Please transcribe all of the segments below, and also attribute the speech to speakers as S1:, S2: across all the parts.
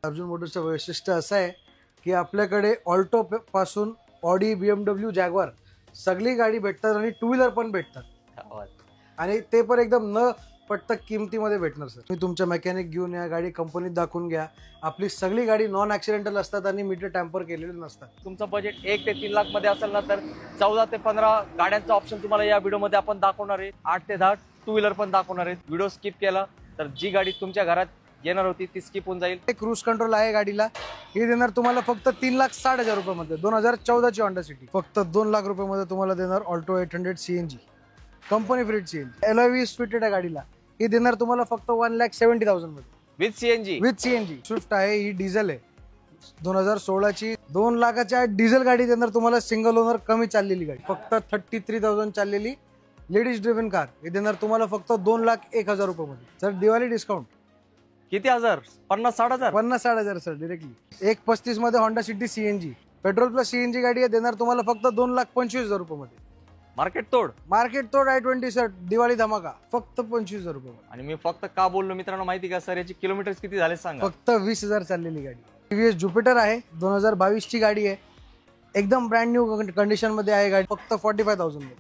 S1: अर्जुन मोटर्सचं वैशिष्ट्य असं आहे की आपल्याकडे ऑल्टो पासून ऑडी, BMW, जॅग्वार सगळी गाडी भेटतात आणि टू व्हीलर पण भेटतात आणि ते पण एकदम न पट्ट किमतीमध्ये भेटणार सर. तुम्ही तुमच्या मेकॅनिक घेऊन या, गाडी कंपनीत दाखवून घ्या. आपली सगळी गाडी नॉन ॲक्सिडेंटल असतात आणि मीटर टॅम्पर केलेले नसतात.
S2: तुमचं बजेट 1 ते 3 लाख मध्ये असेल ना तर 14 ते 15 गाड्यांचा ऑप्शन तुम्हाला या व्हिडिओमध्ये आपण दाखवणार आहे. 8 ते 10 टू व्हीलर पण दाखवणार आहे. व्हिडिओ स्किप केला तर जी गाडी तुमच्या घरात येणार होती ती स्किप होऊन जाईल.
S1: क्रूज कंट्रोल आहे गाडीला, हे देणार तुम्हाला फक्त 3,60,000 रुपयामध्ये. 2014ची होंडा सिटी फक्त 2 लाख रुपयामध्ये तुम्हाला देणार. Alto 800 CNG company fitted CNG LOV fitted आहे गाडीला, हे देणार तुम्हाला फक्त 1,70,000 मध्ये
S2: विथ CNG.
S1: स्विफ्ट आहे, ही डिझेल आहे 2016ची. 2 लाखाच्या डिझेल गाडी देणार तुम्हाला. सिंगल ओनर कमी चाललेली गाडी, फक्त 33,000 चाललेली लेडीज ड्रिव्हन कार, हे देणार तुम्हाला फक्त 2,01,000 रुपयामध्ये. सर दिवाळी डिस्काउंट
S2: किती हजार? 50-60,000.
S1: 50-60,000 सर डिरेक्टली. 1,35 मध्ये Honda city CNG petrol plus CNG गाडी आहे, देणार तुम्हाला फक्त 2,25,000 रुपयामध्ये.
S2: मार्केट तोड
S1: i20 सर दिवाळी धमाका फक्त 25,000 रुपये.
S2: आणि मी फक्त का बोललो मित्रांनो माहिती का सर, याची किलोमीटर किती झाले सांगा?
S1: फक्त 20,000 चाललेली गाडी. TVS ज्युपिटर आहे, 2022ची गाडी आहे, एकदम ब्रँड न्यू कंडिशन मध्ये आहे गाडी, फक्त 45,000 मध्ये.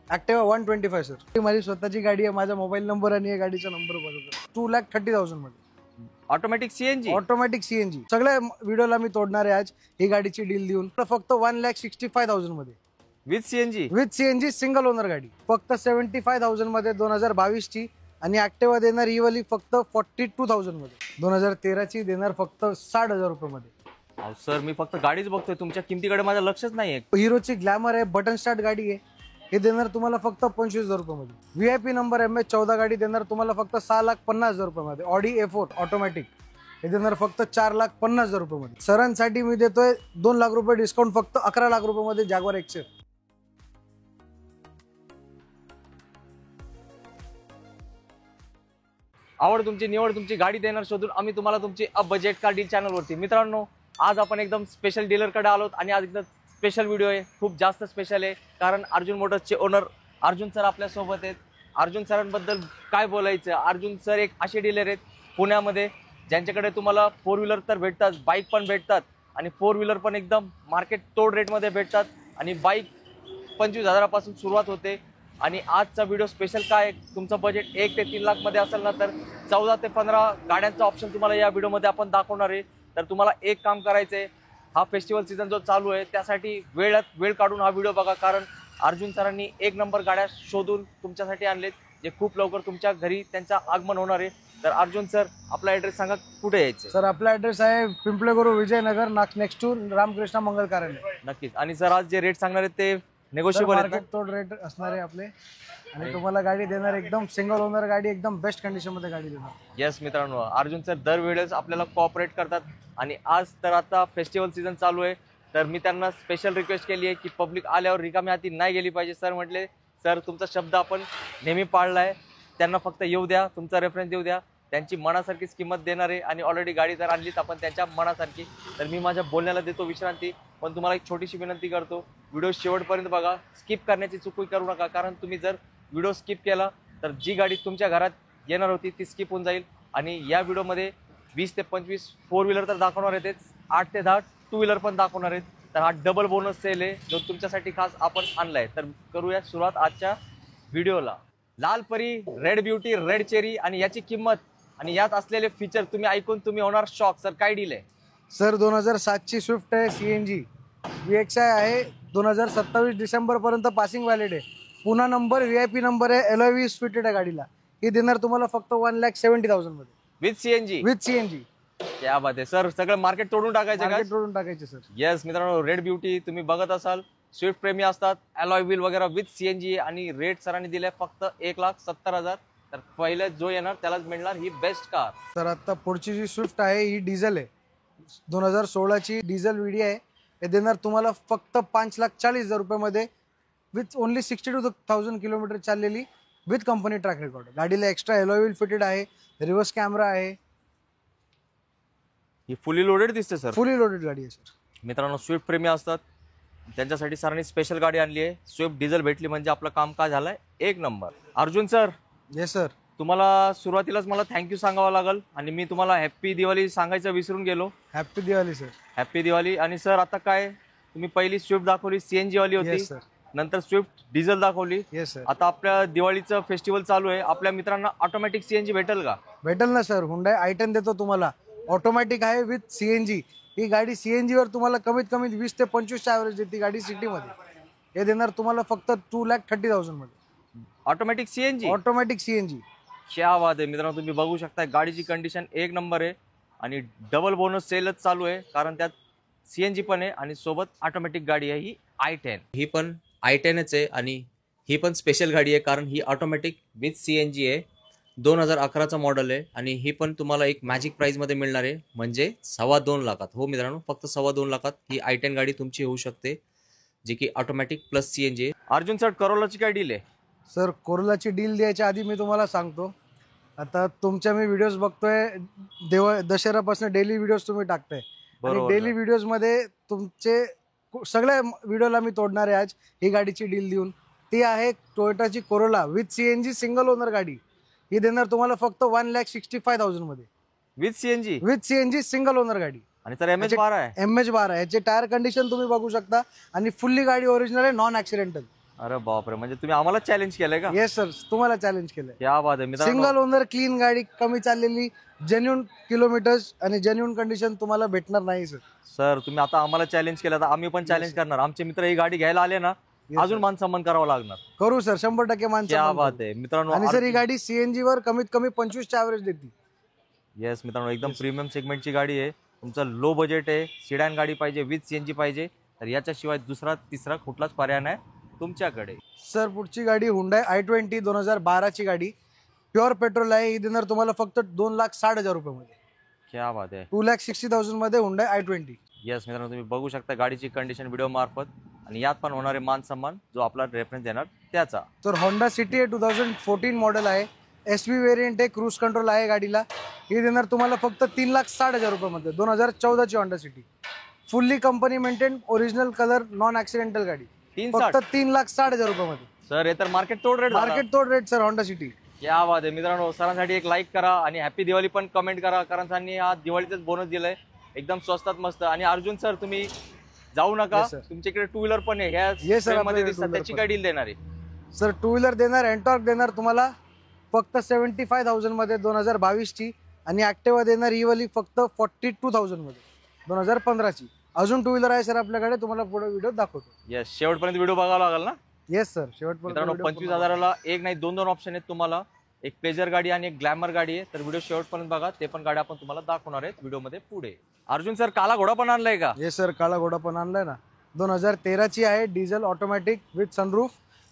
S1: ऍक्टिवा 125 सर, ही माझी स्वतःची गाडी आहे. माझा मोबाईल नंबर आणि गाडीचा नंबर बघा. 2,30,000 मध्ये
S2: ऑटोमॅटिक
S1: CNG. सगळ्या व्हिडिओला मी तोडणार आहे आज ही गाडीची डील देऊन. फक्त 1,65,000 मध्ये
S2: विथ
S1: CNG सिंगल ओनर गाडी फक्त 75,000 मध्ये. 2022ची आणि ऍक्टिवा देणार ही वाली फक्त 42,000 मध्ये. 2013ची देणार फक्त 60,000 रुपये मध्ये.
S2: सर मी फक्त गाडीच बघतोय, तुमच्या किमतीकडे माझं लक्षच नाहीये.
S1: हिरोची ग्लॅमर आहे, बटन स्टार्ट गाडी आहे, हे देणार तुम्हाला फक्त 25,000 रुपये मध्ये. VIP नंबर MH14 गाडी देणार तुम्हाला फक्त 6,50,000 रुपये मध्ये. ऑडी A4 ऑटोमॅटिक, हे देणार फक्त 4,50,000 रुपये मध्ये. सरांसाठी मी देतोय 2 लाख रुपये डिस्काउंट, फक्त 11 लाख रुपये मध्ये जॅग्वार XF.
S2: आवड तुमची, निवड तुमची, गाडी देणार शोधून आम्ही तुम्हाला तुमची बजेट कार डील चॅनलवरती. मित्रांनो आज आपण एकदम स्पेशल डीलरकडे आलोत आणि आज एकदम स्पेशल व्हिडिओ आहे, खूप जास्त स्पेशल आहे. कारण अर्जुन मोटर्सचे ओनर अर्जुन सर आपल्या सोबत आहेत. अर्जुन सरांबद्दल काय बोलायचं, अर्जुन सर एक असे डीलर आहेत पुण्यामध्ये ज्यांच्याकडे तुम्हाला 4 व्हीलर तर भेटतात, बाईक पण भेटतात आणि 4 व्हीलर पण एकदम मार्केट तोड रेटमध्ये भेटतात. आणि बाईक 25,000 पासून सुरुवात होते. आणि आजचा व्हिडिओ स्पेशल काय, तुमचं बजेट 1 ते 3 लाख मध्ये असेल ना तर 14 ते 15 गाड्यांचा ऑप्शन तुम्हाला या व्हिडिओमध्ये आपण दाखवणार आहे. तर तुम्हाला एक काम करायचं आहे, हा फेस्टिवल सीझन जो चालू आहे त्यासाठी वेळ काढून हा व्हिडिओ बघा. कारण अर्जुन सरांनी 1 नंबर गाड्या शोधून तुमच्यासाठी आणलेत, जे खूप लवकर तुमच्या घरी त्यांचं आगमन होणार आहे. तर अर्जुन सर आपला ॲड्रेस सांगा, कुठे यायचं?
S1: सर आपला ॲड्रेस आहे पिंपळेगुरू विजयनगर, नेक्स्ट टू रामकृष्ण मंगल कार्यालय.
S2: नक्कीच. आणि सर आज जे रेट सांगणार आहेत ते नेगोशिएबल आहेत?
S1: मार्केट तोड रेट असणार आहे आपले आणि तुम्हाला गाडी देणार एकदम सिंगल ओनर गाडी, एकदम बेस्ट कंडिशन मध्ये गाडी देणार.
S2: येस मित्रांनो, अर्जुन सर दरवेळेस आपल्याला कोऑपरेट करतात आणि आज तर आता फेस्टिवल सीझन चालू आहे तर मी त्यांना स्पेशल रिक्वेस्ट केली आहे की पब्लिक आल्यावर रिकामी हाती नाही गेली पाहिजे. सर म्हटले सर तुमचा शब्द आपण नेहमी पाळला आहे, त्यांना फक्त येऊ द्या, तुमचा रेफरन्स देऊ द्या, त्यांची मनासारखीच किंमत देणार आहे. आणि ऑलरेडी गाडी जर आणलीच आपण त्यांच्या मनासारखी, तर मी माझ्या बोलण्याला देतो विश्रांती. पण तुम्हाला एक छोटीशी विनंती करतो, व्हिडिओ शेवटपर्यंत बघा, स्किप करण्याची चूक करू नका. कारण तुम्ही जर व्हिडिओ स्किप केला तर जी गाडी तुमच्या घरात येणार होती ती स्किप होऊन जाईल. आणि या व्हिडिओमध्ये 20 ते 25 4 व्हीलर तर दाखवणार आहेत, 8 ते 10 टू व्हीलर पण दाखवणार आहेत. तर हा डबल बोनस सेल आहे जो तुमच्यासाठी खास आपण आणलाय. तर करूया सुरुवात आजच्या व्हिडिओला. लाल परी, रेड ब्युटी, रेड चेरी आणि याची किंमत आणि यात असलेले फीचर तुम्ही ऐकून तुम्ही होणार शॉक. सर काय डील आहे?
S1: सर 2007ची स्विफ्ट आहे, CNG VXI आहे, 2027 डिसेंबर पर्यंत पासिंग व्हॅलिड आहे. पुन्हा नंबर VIP नंबर आहे, LOV फिटेड आहे गाडीला, हे देणार तुम्हाला फक्त 1,70,000 मध्ये
S2: विथ CNG. क्या बात आहे सर, सगळं मार्केट तोडून टाकायचे
S1: सर.
S2: येस मित्रांनो, रेड ब्युटी तुम्ही बघत असाल, स्विफ्ट प्रेमी असतात, अलॉय व्हील वगैरे विथ CNG. आणि रेट सरांनी दिले फक्त 1,70,000. तर पहिले जो येणार त्यालाच मिळणार ही बेस्ट कार.
S1: तर आता पुढची जी स्विफ्ट आहे ही डिझेल आहे, 2016ची डिझेल VD आहे, हे देणार तुम्हाला फक्त 5,40,000 रुपयामध्ये विथ ओनली 62,000 किलोमीटर चाललेली विथ कंपनी ट्रॅक रेकॉर्ड. गाडीला एक्स्ट्रा अलॉय व्हील फिटेड आहे, रिव्हर्स कॅमेरा आहे,
S2: ही फुली लोडेड दिसते सर.
S1: फुली लोडेड गाडी आहे सर.
S2: मित्रांनो स्विफ्ट प्रेमी असतात त्यांच्यासाठी सरांनी स्पेशल गाडी आणली आहे. स्विफ्ट डिझेल भेटली म्हणजे आपलं काम काय झालंय 1 number. Arjun sir,
S1: yes sir,
S2: तुम्हाला सुरुवातीलाच मला थँक्यू सांगावं लागेल आणि मी तुम्हाला हॅप्पी दिवाळी सांगायचं विसरून गेलो.
S1: Happy Diwali sir.
S2: Happy Diwali. आणि सर आता काय तुम्ही पहिली स्विफ्ट दाखवली सीएनजी वाली होती,
S1: येस सर.
S2: नंतर स्विफ्ट डिझेल दाखवली.
S1: Yes sir.
S2: आता आपल्या दिवाळीचं फेस्टिवल चालू आहे, आपल्या मित्रांना ऑटोमॅटिक सीएनजी भेटेल का?
S1: भेटेल ना सर. हुंडाई i10 देतो तुम्हाला, ऑटोमॅटिक आहे विथ सीएनजी. ही गाडी सीएनजी वर तुम्हाला कमीत कमी 20 ते 25 ॲव्हरेज देते गाडी सिटीमध्ये. हे देणार तुम्हाला फक्त 2,30,000 मध्ये
S2: ऑटोमॅटिक सीएनजी.
S1: Automatic CNG.
S2: क्या बात आहे मित्रांनो, तुम्ही बघू शकता गाडीची कंडिशन एक नंबर आहे आणि डबल बोनस सेलच चालू आहे, कारण त्यात सीएनजी पण आहे आणि सोबत ऑटोमॅटिक गाडी आहे ही i10. ही पण i10च आहे आणि ही पण स्पेशल गाडी आहे, कारण ही ऑटोमॅटिक विथ सीएनजी आहे. 2011चा मॉडेल आहे आणि ही पण तुम्हाला एक मॅजिक प्राइसमध्ये मिळणार आहे, म्हणजे 2.25 लाखात. हो मित्रांनो, फक्त 2.25 लाखात ही i10 गाडी तुमची होऊ शकते, जी की ऑटोमॅटिक प्लस सीएनजी आहे. अर्जुन सर, करोलाची काय डील आहे?
S1: सर कोरोलाची डील द्यायच्या आधी मी तुम्हाला सांगतो, आता तुमच्या मी व्हिडिओज बघतोय, दसऱ्यापासून डेली व्हिडिओज तुम्ही टाकताय आणि डेली व्हिडिओज मध्ये तुमचे सगळ्या व्हिडिओला मी तोडणार आहे आज ही गाडीची डील देऊन. ती आहे टोयोटाची Corolla with CNG single owner गाडी. ही देणार तुम्हाला फक्त 1,65,000 मध्ये
S2: with CNG.
S1: With CNG single owner गाडी.
S2: आणि सर MH12 आहे.
S1: MH12 याचे टायर कंडिशन तुम्ही बघू शकता आणि फुल्ली गाडी ओरिजिनल आहे, नॉन ऍक्सिडेंटल.
S2: अरे बापरे, म्हणजे तुम्ही आम्हाला चॅलेंज केलंय का?
S1: येस सर, तुम्हाला चॅलेंज केलंय.
S2: क्या बात आहे मित्रांनो.
S1: सिंगल ओनर क्लीन गाडी, कमी चाललेली, जेन्युन किलोमीटर्स आणि जेन्युन कंडिशन तुम्हाला भेटणार नाही सर.
S2: सर तुम्ही आता आम्हाला चॅलेंज केलं, तर आम्ही पण चॅलेंज करणार. आमचे मित्र ही गाडी घ्यायला आले ना, अजून मान सन्मान करावा लागणार.
S1: करू सर, 100% माणसं.
S2: क्या बात आहे मित्रांनो.
S1: आणि सर ही गाडी सीएनजी वर कमीत कमी 25 ॲव्हरेज देते.
S2: येस मित्रांनो, एकदम प्रीमियम सेगमेंटची गाडी आहे. तुमचं लो बजेट आहे, सिडॅन गाडी पाहिजे, विथ सीएनजी पाहिजे, तर याच्याशिवाय दुसरा तिसरा कुठलाच पर्याय नाही तुमच्याकडे.
S1: सर पुढची गाडी हुंडाई i20 2012ची गाडी, प्युअर पेट्रोल आहे. ही देणार तुम्हाला फक्त 2,60,000 रुपयामध्ये.
S2: क्या बात आहे.
S1: 2,60,000 मध्ये हुंडाई i20.
S2: येस मित्रांनो, तुम्ही बघू शकता गाडीची कंडिशन व्हिडिओ मार्फत, आणि यात पण होणारे मान सन्मान जो आपला रेफरन्स देणार त्याचा.
S1: तर होंडा सिटी आहे, 2014 मॉडेल आहे, SV व्हेरियंट आहे, क्रूज कंट्रोल आहे गाडीला. ही देणार तुम्हाला फक्त 3,60,000 रुपयामध्ये. 2014ची Honda City, fully company maintain, original colour, non accidental गाडी, फक्त 3,60,000 रुपयामध्ये.
S2: सर हे तर मार्केट तोड रेट.
S1: मार्केट तोड रेट सर होंडा सिटी.
S2: क्या बात आहे मित्रांनो. सरांसाठी एक लाईक करा आणि हॅपी दिवाळी पण कमेंट करा, कारण त्यांनी हा दिवाळीचाच बोनस दिलाय एकदम स्वस्तात मस्त. आणि अर्जुन सर तुम्ही जाऊ नका, तुमच्याकडे टू व्हीलर पण आहे, ह्या मध्ये दिसतात, त्याची काय डील देणार आहे?
S1: सर टू व्हीलर देणार, एंटॉर्क देणार तुम्हाला फक्त 75,000 मध्ये 2022ची, आणि ऍक्टिवा देणार ही वाली फक्त 42,000 मध्ये 2015ची. अजून टू व्हीलर आहे सर आपल्याकडे, तुम्हाला पुढे व्हिडिओ दाखवतो.
S2: येस, शेवटपर्यंत व्हिडिओ बघावा लागेल ना?
S1: येस सर, शेवटपर्यंत.
S2: 25,000ला एक नाही दोन ऑप्शन आहेत तुम्हाला, एक प्लेजर गाडी आणि एक ग्लॅमर गाडी आहे. तर व्हिडिओ शेवटपर्यंत बघा, ते पण गाडी आपण तुम्हाला दाखवणार आहेत व्हिडिओमध्ये पुढे. अर्जुन सर, काला घोडा पण आणलाय का?
S1: येस सर, काला घोडा पण आणलाय ना. 2013ची आहे, diesel automatic with sunroof,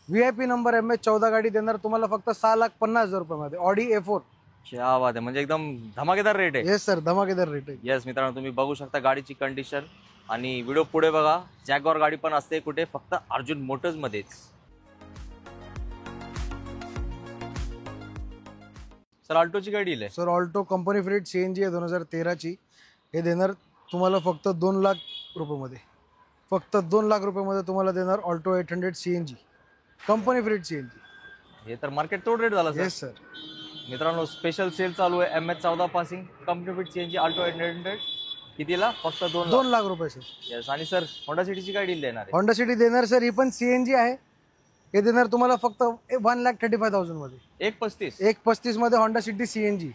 S1: VIP number, MH14 गाडी देणार तुम्हाला फक्त 6,50,000 रुपयामध्ये, ऑडी A4.
S2: क्या बात आहे, म्हणजे एकदम धमाकेदार रेट आहे.
S1: येस सर, धमाकेदार रेट आहे.
S2: येस मित्रांनो, तुम्ही बघू शकता गाडीची कंडिशन आणि व्हिडिओ पुढे बघा. जॅग्वार गाडी पण असते कुठे, फक्त अर्जुन मोटर्स मध्येच. सर ऑल्टोची गाडी आहे.
S1: सर ऑल्टो कंपनी फ्रीड CNG आहे, 2013ची. हे देणार तुम्हाला फक्त 2 लाख रुपयामध्ये, फक्त 2 लाख रुपयामध्ये तुम्हाला देणार ऑल्टो 800 CNG, कंपनी फ्रीड CNG.
S2: हे तर मार्केट तोड रेट झाला.
S1: Yes sir.
S2: मित्रांनो, स्पेशल सेल चालू आहे, MH14 पासिंग, कंपनी फ्रीड CNG ऑल्टो 800. कितीला? फक्त 2
S1: लाख रुपये सर.
S2: येस. आणि सर होंडा सिटीची काय डील देणार आहे?
S1: होंडा सिटी देणार सर, ही पण CNG आहे. हे देणार तुम्हाला फक्त 1,35,000 मध्ये, 1,35 मध्ये होंडा सिटी CNG,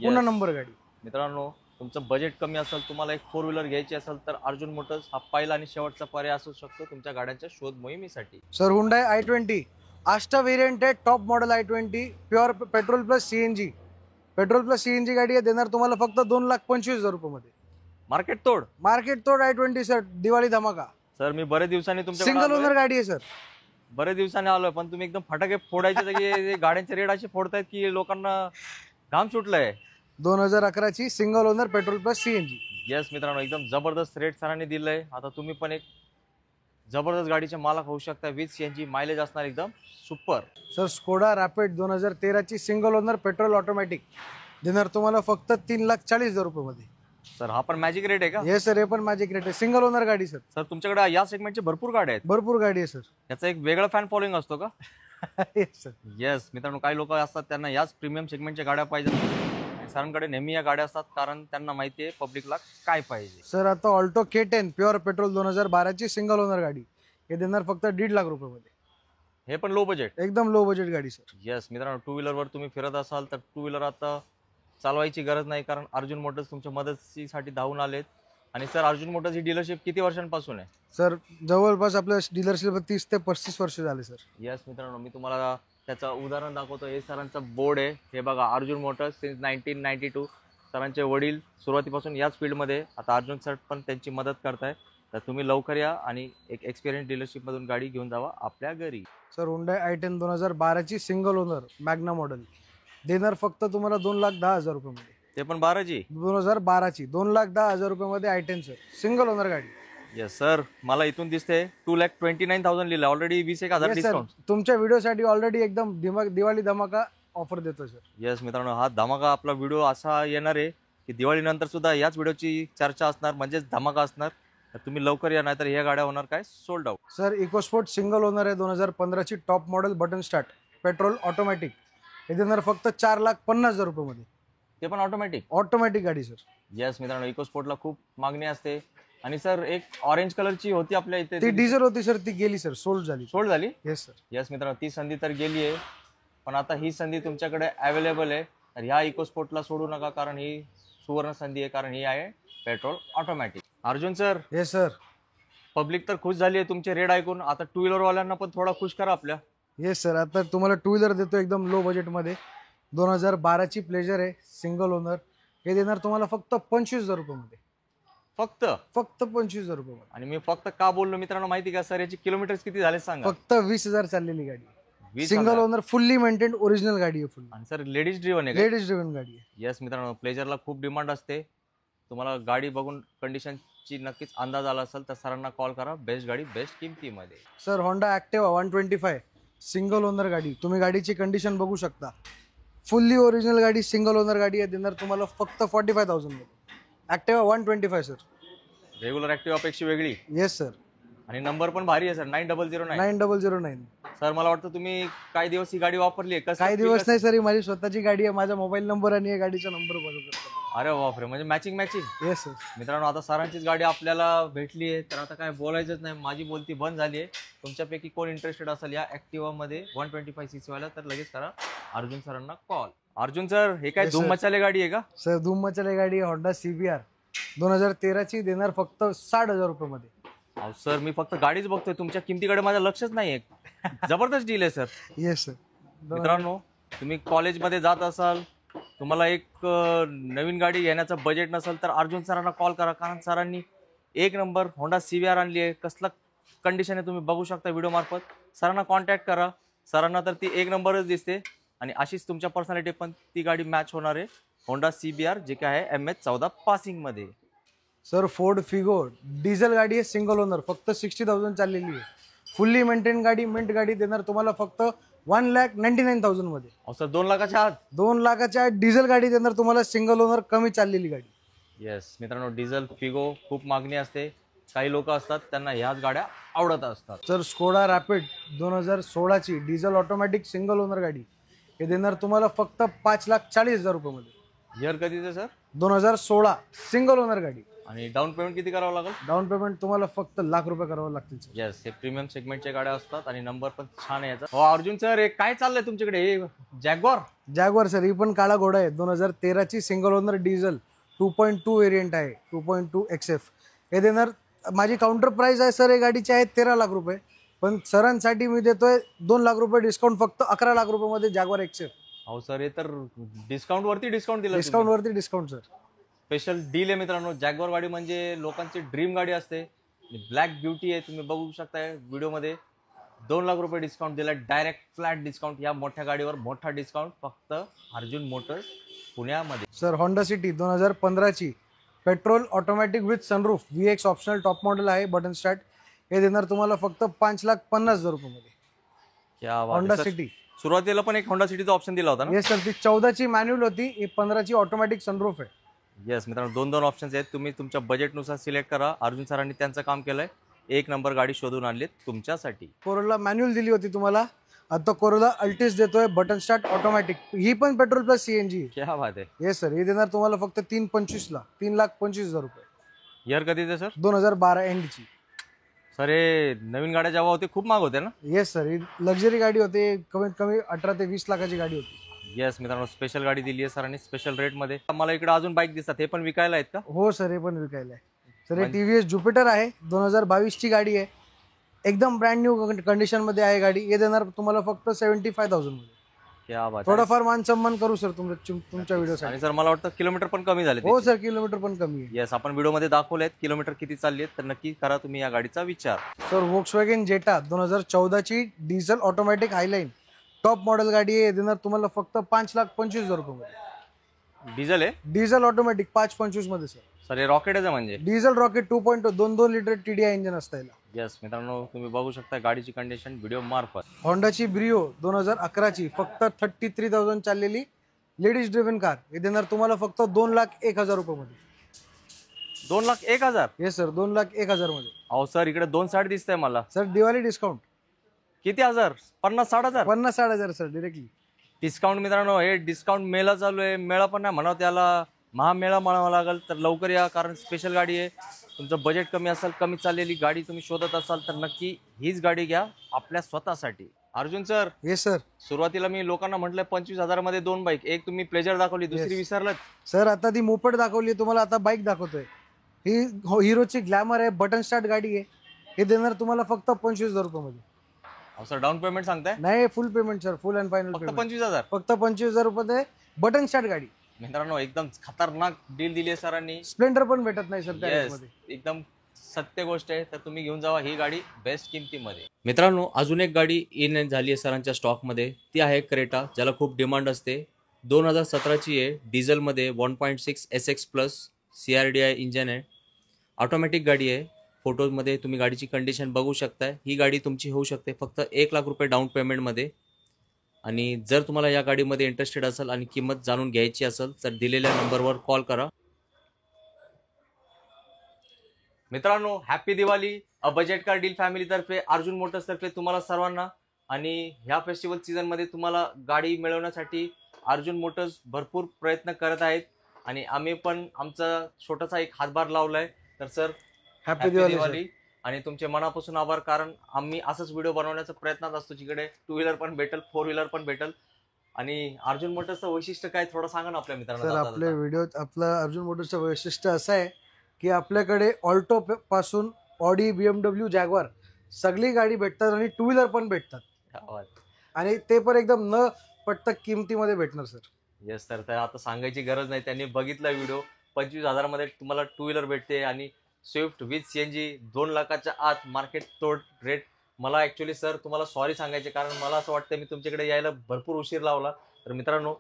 S1: पूर्ण नंबर गाडी.
S2: मित्रांनो, तुमचं बजेट कमी असेल, तुम्हाला एक 4 व्हीलर घ्यायची असेल, तर अर्जुन मोटर्स हा पहिला आणि शेवटचा पर्याय असू शकतो तुमच्या गाड्यांच्या शोध मोहिमेसाठी.
S1: Sir Hyundai i20 Asta variant आहे, top model i20, pure petrol plus CNG, petrol plus CNG गाडी आहे. देणार तुम्हाला फक्त 2,25,000 रुपयामध्ये.
S2: मार्केट तोड.
S1: मार्केट तोड i20 सर, दिवाळी धमाका.
S2: सर मी बरेच दिवसांनी तुमच्या
S1: सिंगल ओनर गाडी आहे सर.
S2: बरेच दिवसांनी आलोय, पण तुम्ही एकदम फटाके फोडायचे जागी गाड्यांचे रेट असे फोडतायत की लोकांना घाम सुटलाय.
S1: 2011ची single owner petrol plus CNG.
S2: Yes मित्रांनो, एकदम जबरदस्त रेट सरांनी दिलंय. आता तुम्ही पण एक जबरदस्त गाडीचे मालक होऊ शकता, विथ CNG, मायलेज असणार एकदम सुपर.
S1: सर स्कोडा रॅपिड 2013ची सिंगल ओनर पेट्रोल ऑटोमॅटिक देणार तुम्हाला फक्त 3,40,000 रुपयामध्ये.
S2: सर हा पण मॅजिक रेट आहे का?
S1: येस सर, हे पण मॅजिक रेट आहे, सिंगल ओनर गाडी सर.
S2: सर तुमच्याकडे या सेगमेंटचे भरपूर गाड्या आहेत.
S1: भरपूर गाडी आहे सर.
S2: याचा एक वेगळा फॅन फॉलोइंग असतो का?
S1: Yes sir.
S2: येस मित्रांनो, काही लोक असतात त्यांना याच प्रीमियम सेगमेंटच्या गाड्या पाहिजेत आणि सरांकडे नेहमी या गाड्या असतात, कारण त्यांना माहिती आहे पब्लिकला काय पाहिजे.
S1: सर आता Alto K10 pure petrol 2012 single owner गाडी हे देणार फक्त 1.5 लाख रुपयामध्ये.
S2: हे पण लो बजेट.
S1: एकदम लो बजेट गाडी सर.
S2: येस मित्रांनो, टू व्हीलरवर तुम्ही फिरत असाल तर टू व्हीलर आता चालवायची गरज नाही, कारण अर्जुन मोटर्स तुमच्या मदतीसाठी धावून आलेत. आणि सर, अर्जुन मोटर्स ही डीलरशिप किती वर्षांपासून आहे?
S1: सर जवळपास आपल्या डीलरशिप 30 ते 35 वर्ष झाले सर.
S2: येस मित्रांनो, मी तुम्हाला त्याचं उदाहरण दाखवतो. हे सरांचं बोर्ड आहे. हे बघा, अर्जुन मोटर्स सिन्स 1992. सरांचे वडील सुरुवातीपासून याच फील्डमध्ये, आता अर्जुन सर पण त्यांची मदत करताय. तर तुम्ही लवकर या आणि एक एक्सपिरियन्स डीलरशिपमधून गाडी घेऊन जावा आपल्या घरी.
S1: Sir Hyundai i10 2012 single owner Magna model देणार फक्त तुम्हाला 2,10,000 रुपयामध्ये.
S2: ते पण 12G
S1: 2012 2,10,000 रुपयामध्ये i10 सर, सिंगल ओनर गाडी.
S2: येस सर, मला इथून दिसते 2,29,000 लिहिलं, ऑलरेडी 20,000
S1: Yes, sir.
S2: डिस्काउंट.
S1: तुमच्या व्हिडिओसाठी ऑलरेडी एकदम दिवाळी धमाका ऑफर देतो सर.
S2: येस मित्रांनो, हा धमाका आपला व्हिडिओ असा येणार आहे की दिवाळीनंतर सुद्धा याच व्हिडिओची चर्चा असणार, म्हणजेच धमाका असणार. तर तुम्ही लवकर या, नाहीतर ह्या गाड्या होणार काय, sold out.
S1: Sir EcoSport single owner आहे 2015 top model button start petrol automatic हे देणार फक्त 4,50,000 रुपयामध्ये.
S2: ते पण ऑटोमॅटिक.
S1: ऑटोमॅटिक गाडी सर.
S2: येस मित्रांनो, इको स्पोर्टला खूप मागणी असते. आणि सर, एक ऑरेंज कलरची होती आपल्या इथे,
S1: ती डिझेल होती सर, ती गेली सर, सोल्ड झाली.
S2: सोल्ड झाली.
S1: Yes sir.
S2: येस मित्रांनो, ती संधी तर गेली आहे, पण आता ही संधी तुमच्याकडे अवेलेबल आहे. तर ह्या इको स्पोर्टला सोडू नका, कारण ही सुवर्ण संधी आहे, कारण ही आहे petrol automatic. Arjun sir.
S1: Yes sir.
S2: Public तर खुश झाली आहे तुमचे रेट ऐकून. आता टू व्हीलर वाल्यांना पण थोडा खुश करा आपल्या.
S1: येस सर, आता तुम्हाला टू व्हीलर देतो एकदम लो बजेटमध्ये. 2012 प्लेजर आहे सिंगल ओनर हे देणार तुम्हाला फक्त 25,000 रुपयामध्ये.
S2: फक्त
S1: 25,000 रुपयामध्ये.
S2: आणि मी फक्त का बोललो मित्रांनो माहिती का सर, याची किलोमीटर्स किती झाले सांगा?
S1: फक्त 20,000 चाललेली गाडी.
S2: 20,000.
S1: Single owner fully maintain original गाडी आहे. फुल
S2: आणि सर, लेडीज ड्रिव्हन आहे का?
S1: लेडीज ड्रिव्हन गाडी आहे.
S2: येस मित्रांनो, प्लेजरला खूप डिमांड असते. तुम्हाला गाडी बघून कंडिशनची नक्कीच अंदाज आला असेल तर सरांना कॉल करा. बेस्ट गाडी बेस्ट किमतीमध्ये.
S1: Sir Honda Activa 125 single owner गाडी. तुम्ही गाडीची कंडिशन बघू शकता. फुल्ली ओरिजिनल गाडी, सिंगल ओनर गाडी आहे, देणार तुम्हाला फक्त 45,000 मध्ये. Activa 125 sir.
S2: रेग्युलर ऍक्टिव्हा पेक्षा वेगळी.
S1: Yes sir.
S2: आणि नंबर पण भारी आहे सर, 9009.
S1: 9009.
S2: सर, मला वाटतं तुम्ही काही दिवस ही गाडी वापरली आहे.
S1: काही दिवस नाही सर, ही माझी स्वतःची गाडी आहे. माझा मोबाईल नंबर आणि या गाडीचा नंबर बघू शकता.
S2: अरे बापरे, म्हणजे मॅचिंग.
S1: Yes sir.
S2: मित्रांनो, आता सरांचीच गाडी आपल्याला भेटली आहे, तर आता काय बोलायचंच नाही. माझी बोलती बंद झाली आहे. तुमच्यापैकी कोण इंटरेस्टेड असेल या ऍक्टिव्हा मध्ये 125cc वाला, तर लगेच करा अर्जुन सरांना कॉल. अर्जुन सर, हे काय
S1: Yes,
S2: धूम
S1: sir.
S2: मचाले गाडी आहे का?
S1: सर धूम मचाले गाडी आहे. Honda CBR 2013 देणार फक्त 60,000 रुपयामध्ये.
S2: अहो सर, मी फक्त गाडीच बघतोय, तुमच्या किमतीकडे माझं लक्षच नाहीये. जबरदस्त डील आहे सर.
S1: Yes sir.
S2: मित्रांनो, तुम्ही कॉलेजमध्ये जात असाल, तुम्हाला एक नवीन गाडी घेण्याचं बजेट नसेल, तर अर्जुन सरांना कॉल करा, कारण सरांनी एक नंबर Honda CBR आणली आहे. कसलं कंडिशन आहे तुम्ही बघू शकता व्हिडिओ मार्फत. सरांना कॉन्टॅक्ट करा. सरांना तर ती एक नंबरच दिसते आणि अशीच तुमच्या पर्सनॅलिटी पण ती गाडी मॅच होणार आहे. Honda CBR जे काय आहे MH14 पासिंग मध्ये.
S1: सर फोर्ड फिगो डिझेल गाडी आहे, सिंगल ओनर, फक्त 60,000 चाललेली आहे. फुल्ली मेंटेन गाडी, मिंट गाडी देणार तुम्हाला फक्त 1,99,000 मध्ये.
S2: अहो सर, 2 लाखाच्या आत.
S1: 2 लाखाच्या डिझेल गाडी देणार तुम्हाला, सिंगल ओनर, कमी चाललेली गाडी.
S2: येस मित्रांनो, डिझेल फिगो खूप मागणी असते. काही लोक असतात त्यांना ह्याच गाड्या आवडत असतात.
S1: Sir Skoda rapid 2016 diesel automatic single owner गाडी हे देणार तुम्हाला फक्त 5,40,000 रुपयामध्ये.
S2: इयर कधीचं सर?
S1: 2016 सिंगल ओनर गाडी.
S2: आणि डाऊन पेमेंट किती करावं लागेल?
S1: डाऊन पेमेंट तुम्हाला फक्त ₹1,00,000 करावं लागतील सर.
S2: येस, हे प्रीमियम सेगमेंटच्या गाड्या असतात आणि नंबर पण छान आहे याचा. हो अर्जुन सर, हे काय चाललंय तुमच्याकडे? हे
S1: जॅग्वार सर, ही पण काळा घोडा आहे. 2013 सिंगल ओनर डिझेल 2.2 व्हेरियंट आहे, 2.2 XF हे देणार. माझी काउंटर प्राइस आहे सर, या गाडीची आहे 13 लाख रुपये, पण सरांसाठी मी देतोय 2 लाख रुपये डिस्काउंट, फक्त 11 लाख रुपयामध्ये जॅग्वार XF.
S2: हो सर, हे तर डिस्काउंट वरती डिस्काउंट दिलं.
S1: डिस्काउंट वरती डिस्काउंट सर.
S2: स्पेशल डील आहे मित्रांनो. जॅग्वार गाडी म्हणजे लोकांची ड्रीम गाडी असते. ब्लॅक ब्युटी आहे, तुम्ही बघू शकताय व्हिडिओमध्ये. 2 लाख रुपये डिस्काउंट दिला, डायरेक्ट फ्लॅट डिस्काउंट. या मोठ्या गाडीवर मोठा डिस्काउंट फक्त अर्जुन मोटर्स पुण्यामध्ये.
S1: Sir Honda City 2015 petrol automatic with sunroof VX optional top model आहे, बटन स्टार्ट हे देणार तुम्हाला फक्त 5,50,000 रुपयामध्ये.
S2: क्या बात
S1: Honda
S2: आहे सर.
S1: City.
S2: सुरुवातीला पण एक Honda Cityचा ऑप्शन दिला होता ना?
S1: येस सर, ती 14 मॅन्युअल होती, ही 15 ऑटोमॅटिक सनरूफ आहे.
S2: येस मित्रांनो, 2 ऑप्शन्स आहेत. तुम्ही तुमच्या बजेटनुसार सिलेक्ट करा. अर्जुन सरांनी त्यांचं काम केलंय. एक नंबर गाडी शोधून आणलीत तुमच्यासाठी.
S1: कोरोला मॅन्युअल दिली होती तुम्हाला, आता कोरोला अल्टिस देतोय बटन स्टार्ट ऑटोमॅटिक, ही पण पेट्रोल प्लस सीएनजी.
S2: क्या बात आहे.
S1: येस सर, हे देणार तुम्हाला फक्त 3,25,000 3,25,000 रुपये.
S2: इयर कधीचे सर?
S1: 2012 एंडची.
S2: सर हे नवीन गाड्या जेव्हा होते खूप महाग होते ना?
S1: येस सर, ही लक्झरी गाडी होते, कमीत कमी 18 ते 20 लाखाची गाडी होती.
S2: येस मित्रांनो, स्पेशल गाडी दिली आहे सरांनी स्पेशल रेट मध्ये. मला इकडे अजून बाईक दिसतात, हे पण विकायला आहेत का?
S1: हो सर, हे पण विकायला आहे सर. हे टीव्हीएस ज्युपिटर आहे, 2022 ची गाडी आहे, एकदम ब्रँड न्यू कंडिशन मध्ये आहे गाडी. हे देणार तुम्हाला फक्त 75,000 मध्ये.
S2: क्या बात आहे.
S1: थोडाफार मान सन्मान करू सर तुमच्या व्हिडिओसाठी.
S2: आणि सर मला वाटतं किलोमीटर पण कमी झाले.
S1: हो सर, किलोमीटर पण कमी आहे.
S2: येस, आपण व्हिडिओ मध्ये दाखवले आहेत किलोमीटर किती चालली आहेत, तर नक्की करा तुम्ही या गाडीचा विचार.
S1: सर Volkswagen जेटा 2014 ची डिझेल ऑटोमॅटिक हायलाईन टॉप मॉडेल गाडी आहे, देणार तुम्हाला फक्त 5,25,000 रुपये मध्ये.
S2: डिझेल आहे?
S1: डिझेल ऑटोमॅटिक 5,25 मध्ये सर.
S2: सर हे रॉकेट आहे म्हणजे?
S1: Diesel rocket 2.2 2 litre TDI engine असतं याला.
S2: येस मित्रांनो, तुम्ही बघू शकता गाडीची कंडिशन व्हिडिओ मार्फत.
S1: होंडाची ब्रिओ 2011 ची फक्त 33,000 चाललेली लेडीज ड्रिव्हन कार, हे देणार तुम्हाला फक्त 2,01,000 रुपये मध्ये.
S2: 2,01,000?
S1: येस सर, 2,01,000 मध्ये.
S2: अहो सर, इकडे 2,60 दिसतंय मला.
S1: Sir Diwali discount.
S2: किती हजार? 50-60,000?
S1: 50-60,000 सर डायरेक्टली
S2: डिस्काउंट. मित्रांनो हे डिस्काउंट मेला चालू आहे, मेळा पण नाही म्हणावं त्याला, महामेळा म्हणावा लागेल. तर लवकर या, कारण स्पेशल गाडी आहे. तुमचं बजेट कमी असेल, कमी चाललेली गाडी तुम्ही शोधत असाल तर नक्की हीच गाडी घ्या आपल्या स्वतःसाठी. अर्जुन सर.
S1: Yes sir.
S2: सुरुवातीला मी लोकांना म्हटलं 25,000 मध्ये 2 बाईक, एक तुम्ही प्लेजर दाखवली, दुसरी विसरलात
S1: सर. आता ती मोपेड दाखवली तुम्हाला, आता बाईक दाखवतोय. ही हिरोची ग्लॅमर आहे, बटन स्टार्ट गाडी आहे, हे देणार तुम्हाला फक्त 25,000 रुपये मध्ये.
S2: सर डाऊन पेमेंट सांगताय?
S1: नाही, फुल payment sir, full and final.
S2: फक्त 25,000?
S1: फक्त 25,000 रुपये बटन स्टार्ट गाडी.
S2: मित्रांनो एकदम खतरनाक डील दिली आहे सरांनी.
S1: स्प्लेंडर पण भेटत नाही सर त्या
S2: मध्ये. एकदम सत्य गोष्ट आहे, तर तुम्ही घेऊन जावा ही गाडी बेस्ट किमतीमध्ये. मित्रांनो अजून एक गाडी इन झाली आहे सरांच्या स्टॉक मध्ये, ती आहे क्रेटा, ज्याला खूप डिमांड असते. 2017 ची आहे, डिझेल मध्ये 1.6 SX प्लस CRDI इंजन आहे, ऑटोमॅटिक गाडी आहे. फोटोमध्ये तुम्ही गाडीची कंडिशन बघू शकताय. ही गाडी तुमची होऊ शकते फक्त 1 लाख रुपये डाऊन पेमेंटमध्ये. आणि जर तुम्हाला या गाडीमध्ये इंटरेस्टेड असेल आणि किंमत जाणून घ्यायची असेल तर दिलेल्या नंबरवर कॉल करा. मित्रांनो happy Diwali. Budget car deal family तर्फे, अर्जुन मोटर्स तर्फे तुम्हाला सर्वांना. आणि ह्या फेस्टिवल सीझन मध्ये तुम्हाला गाडी मिळवण्यासाठी अर्जुन मोटर्स भरपूर प्रयत्न करत आहेत आणि आम्ही पण आमचा छोटासा एक हातभार लावलाय. तर सर हॅपी दिवाळी आणि तुमचे मनापासून आभार, कारण आम्ही असंच व्हिडिओ बनवण्याचा प्रयत्नात असतो, जिकडे 2 व्हीलर पण भेटेल, 4 व्हीलर पण भेटेल. आणि अर्जुन मोटर्सचं वैशिष्ट्य काय थोडं सांगा ना आपल्या मित्रांना.
S1: सर आपल्या व्हिडिओत आपलं अर्जुन मोटर्सचं वैशिष्ट्य असं आहे की आपल्याकडे ऑल्टो पासून ऑडी, BMW, जॅग्वार सगळी गाडी भेटतात आणि 2 व्हीलर पण भेटतात, आणि ते पण एकदम न पटता किमतीमध्ये भेटणार सर.
S2: येस सर, तर आता सांगायची गरज नाही, त्यांनी बघितला व्हिडिओ. 25,000 मध्ये तुम्हाला 2 व्हीलर भेटते आणि स्विफ्ट विथ CNG 2 लाखाच्या आत मार्केट तोड रेट. मला ऍक्च्युली सर तुम्हाला सॉरी सांगायचे, कारण मला असं वाटतं मी तुमच्याकडे यायला भरपूर उशीर लावला. तर मित्रांनो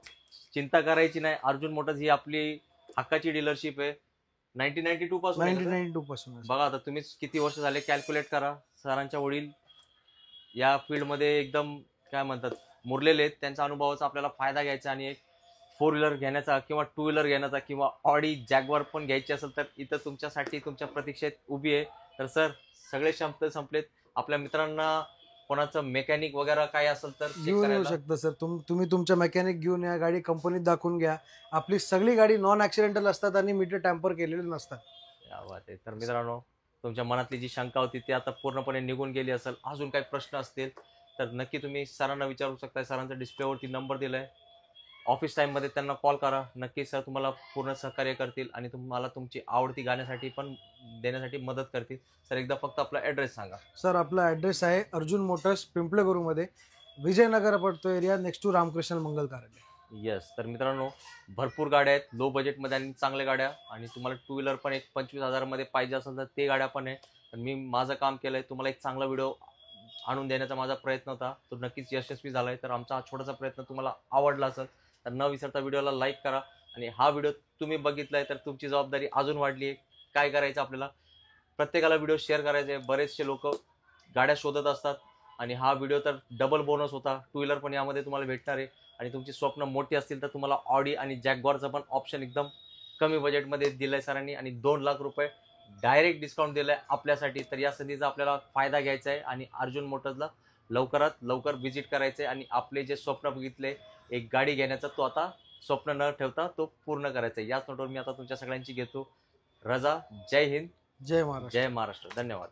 S2: चिंता करायची नाही, अर्जुन मोटर्स ही आपली हक्काची डीलरशिप आहे. 1992 पासून.
S1: 1992 पासून.
S2: बघा आता तुम्हीच किती वर्ष झाले कॅल्क्युलेट करा. सरांच्या वडील या फील्डमध्ये एकदम काय म्हणतात मुरलेले आहेत, त्यांच्या अनुभवाचा आपल्याला फायदा घ्यायचा आणि एक 4 व्हीलर घेण्याचा किंवा 2 व्हीलर घेण्याचा किंवा ऑडी, जॅग्वार पण घ्यायची असेल तर इथं तुमच्यासाठी तुमच्या प्रतीक्षेत उभी आहे. तर सर सगळे शब्द संपलेत. आपल्या मित्रांना कोणाचं मेकॅनिक वगैरे काय असेल तर
S1: घेऊन येऊ शकता सर. तुम्ही तुमच्या मेकॅनिक घेऊन या, गाडी कंपनीत दाखवून घ्या. आपली सगळी गाडी नॉन ऍक्सिडेंटल असतात आणि मीटर टॅम्पर केलेले नसतात.
S2: या बात आहे. तर मित्रांनो तुमच्या मनातली जी शंका होती ती आता पूर्णपणे निघून गेली असेल. अजून काही प्रश्न असतील तर नक्की तुम्ही सरांना विचारू शकता. सरांचा डिस्प्लेवरती नंबर दिलाय. ऑफिस टाइममध्ये त्यांना कॉल करा, नक्की सर तुम्हाला पूर्ण सहकार्य करतील आणि तुम्हाला तुमची आवडती गाण्यासाठी पण देण्यासाठी मदत करतील. सर एकदा फक्त आपला ॲड्रेस सांगा.
S1: सर आपला ॲड्रेस आहे अर्जुन मोटर्स, पिंपळेगुरूमध्ये, विजयनगर पडतो एरिया, नेक्स्ट टू रामकृष्ण मंगल कार्यालय.
S2: येस. तर मित्रांनो भरपूर गाड्या आहेत लो बजेटमध्ये आणि चांगल्या गाड्या, आणि तुम्हाला 2 व्हीलर पण एक 25,000 मध्ये पाहिजे असेल तर ते गाड्या पण आहे. तर मी माझं काम केलंय, तुम्हाला एक चांगला व्हिडिओ आणून देण्याचा माझा प्रयत्न होता, तो नक्कीच यशस्वी झालाय. तर आमचा हा छोटासा प्रयत्न तुम्हाला आवडला असेल तर न विसरता व्हिडिओला लाईक करा. आणि हा व्हिडिओ तुम्ही बघितलाय तर तुमची जबाबदारी अजून वाढली आहे. काय करायचं आपल्याला, प्रत्येकाला व्हिडिओ शेअर करायचे. बरेचसे लोक गाड्या शोधत असतात आणि हा व्हिडिओ तर डबल बोनस होता. 2 व्हीलर पण यामध्ये तुम्हाला भेटणार आहे. आणि तुमची स्वप्न मोठी असतील तर तुम्हाला ऑडी आणि जॅग्वारचं पण ऑप्शन एकदम कमी बजेटमध्ये दिलंय सरांनी, आणि 2 लाख रुपये डायरेक्ट डिस्काउंट दिलंय आपल्यासाठी. तर या संधीचा आपल्याला फायदा घ्यायचा आहे आणि अर्जुन मोटर्सला लवकरात लवकर व्हिजिट करायचे आणि आपले जे स्वप्न बघितले एक गाडी घेण्याचं तो आता स्वप्न न ठेवता तो पूर्ण करायचा. याच नोटवर मी आता तुमच्या सगळ्यांची घेतो रजा. जय हिंद,
S1: जय महाराष्ट्र.
S2: जय महाराष्ट्र. धन्यवाद.